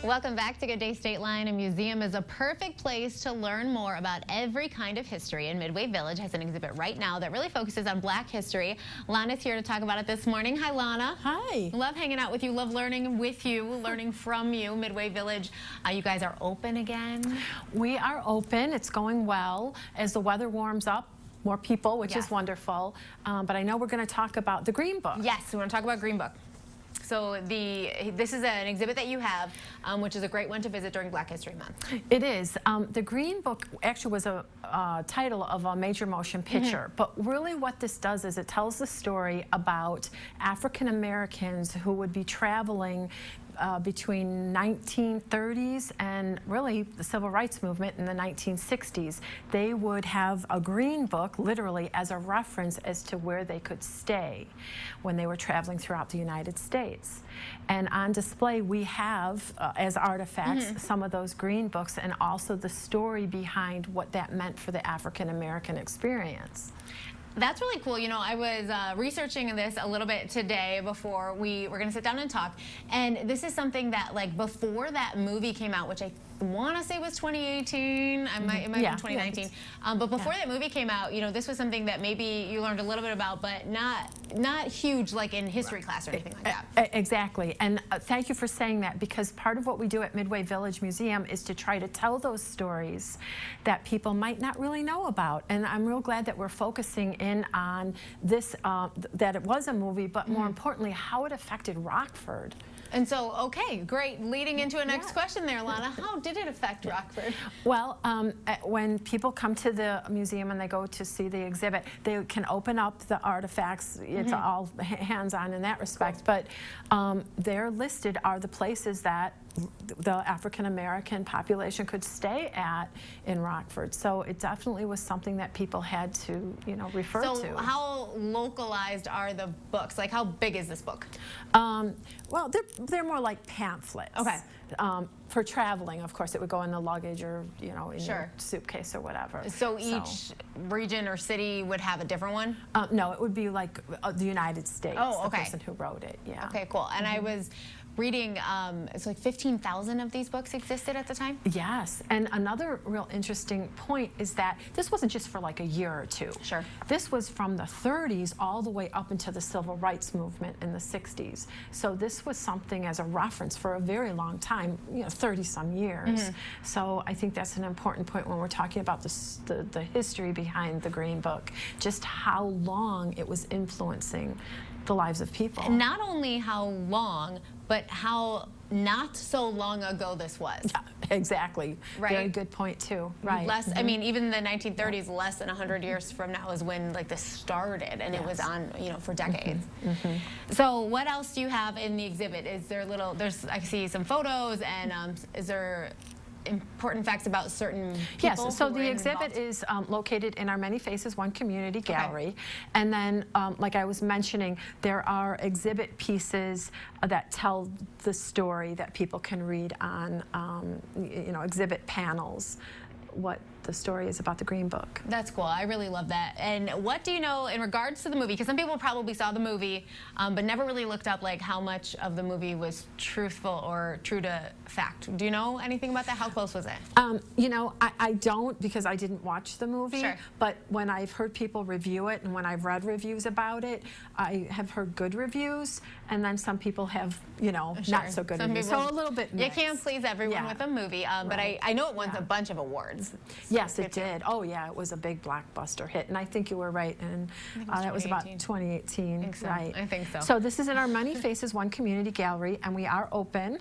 Welcome back to Good Day State Line. A museum is a perfect place to learn more about every kind of history, and Midway Village has an exhibit right now that really focuses on Black history. Lonna's here to talk about it this morning. Hi, Lonna. Hi. Love hanging out with you, love learning with you, learning from you. Midway Village, you guys are open again? We are open. It's going well. As the weather warms up, more people, which Yes. is wonderful. But I know we're going to talk about the Green Book. Yes, we want to talk about Green Book. So this is an exhibit that you have, which is a great one to visit during Black History Month. It is. The Green Book actually was a title of a major motion picture, but really what this does is it tells the story about African Americans who would be traveling between 1930s and really the civil rights movement in the 1960s. They would have a green book literally as a reference as to where they could stay when they were traveling throughout the United States. And on display we have as artifacts some of those green books and also the story behind what that meant for the African American experience. That's really cool. You know, I was researching this a little bit today before we were going to sit down and talk. And this is something that, like, before that movie came out, which I want to say was 2018. It might have been 2019. But before that movie came out, you know, this was something that maybe you learned a little bit about, but not huge, like in history class or anything like that. Exactly. And thank you for saying that, because part of what we do at Midway Village Museum is to try to tell those stories that people might not really know about. And I'm real glad that we're focusing in on this, that it was a movie, but more importantly, how it affected Rockford. And so, okay, great. Leading into a next question there, Lonna, how did it affect Rockford? Well, when people come to the museum and they go to see the exhibit, they can open up the artifacts. It's all hands-on in that respect, but there listed are the places that the African American population could stay at in Rockford. So it definitely was something that people had to, you know, refer to. So how localized are the books? Like, how big is this book? Well, they're more like pamphlets. Okay. For traveling, of course, it would go in the luggage or, you know, in your Sure. suitcase or whatever. So each region or city would have a different one? No, it would be like the United States, Oh, okay. the person who wrote it, yeah. Okay, cool. And I was reading, it's like 15,000 of these books existed at the time? Yes, and another real interesting point is that this wasn't just for like a year or two. Sure. This was from the 30s all the way up into the civil rights movement in the 60s. So this was something as a reference for a very long time, you know, 30-some years. So I think that's an important point when we're talking about the history behind the Green Book, just how long it was influencing the lives of people. And not only how long, but how not so long ago this was. Yeah, exactly. Right. Very good point too. Right. Less, I mean, even the 1930s, less than 100 years from now is when like this started, and it was on, you know, for decades. So what else do you have in the exhibit? Is there I see some photos, and is there important facts about certain people? Yes, so who the were exhibit involved? is located in our Many Faces One Community Gallery. And then, like I was mentioning, there are exhibit pieces that tell the story that people can read on, you know, exhibit panels, what the story is about the Green Book. That's cool. I really love that. And what do you know in regards to the movie? Because some people probably saw the movie, but never really looked up like how much of the movie was truthful or true to fact. Do you know anything about that? How close was it? You know, I don't, because I didn't watch the movie. Sure. But when I've heard people review it and when I've read reviews about it, I have heard good reviews, and then some people have, you know, not so good reviews. So a little bit mixed. You can't please everyone with a movie, but I know it won a bunch of awards. Yes, it did. Oh, yeah, it was a big blockbuster hit, and I think you were right, and that was about 2018. I think so. Right. I think so. So this is in our Many Faces One Community Gallery, and we are open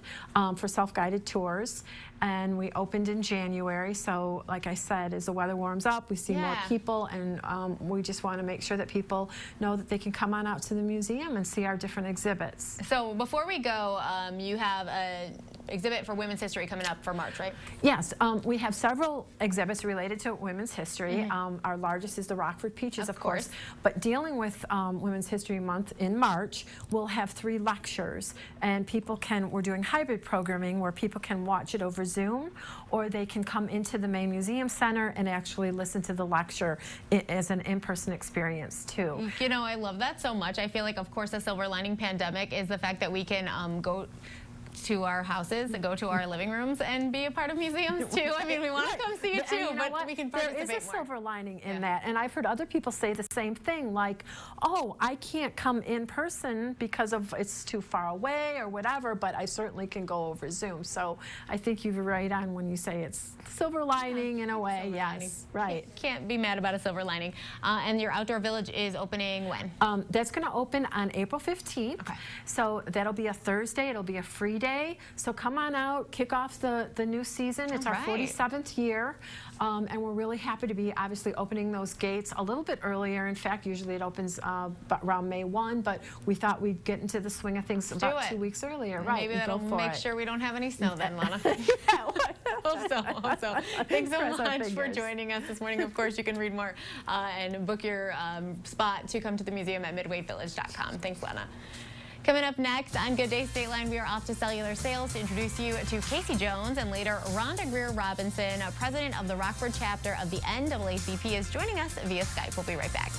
for self-guided tours, and we opened in January. So, like I said, as the weather warms up, we see more people, and we just want to make sure that people know that they can come on out to the museum and see our different exhibits. So before we go, you have an exhibit for women's history coming up for March, right? Yes, we have several exhibits related to women's history. Our largest is the Rockford Peaches, of course. But dealing with Women's History Month in March, we'll have 3 lectures, and we're doing hybrid programming where people can watch it over Zoom, or they can come into the main museum center and actually listen to the lecture as an in-person experience too. You know, I love that so much. I feel like, of course, the silver lining pandemic is the fact that we can to our houses, go to our living rooms, and be a part of museums too. I mean, we want to come see it too, you know but we can there participate is a more. silver lining in that, and I've heard other people say the same thing, like, oh, I can't come in person because of it's too far away or whatever, but I certainly can go over Zoom. So I think you're right on when you say it's silver lining in a way. Silver lining. Yes, right. Can't be mad about a silver lining. And your outdoor village is opening when? That's going to open on April 15th. Okay. So that'll be a Thursday. It'll be a free day. So come on out, kick off the new season. It's our 47th year. And we're really happy to be obviously opening those gates a little bit earlier. In fact, usually it opens around May 1, but we thought we'd get into the swing of things about 2 weeks earlier. Right. Maybe that'll make sure we don't have any snow then, Lonna. Hope so. Hope so. Thanks so much for joining us this morning. Of course, you can read more and book your spot to come to the museum at midwayvillage.com. Thanks, Lonna. Coming up next on Good Day Stateline, we are off to cellular sales to introduce you to Casey Jones, and later Rhonda Greer Robinson, president of the Rockford chapter of the NAACP, is joining us via Skype. We'll be right back.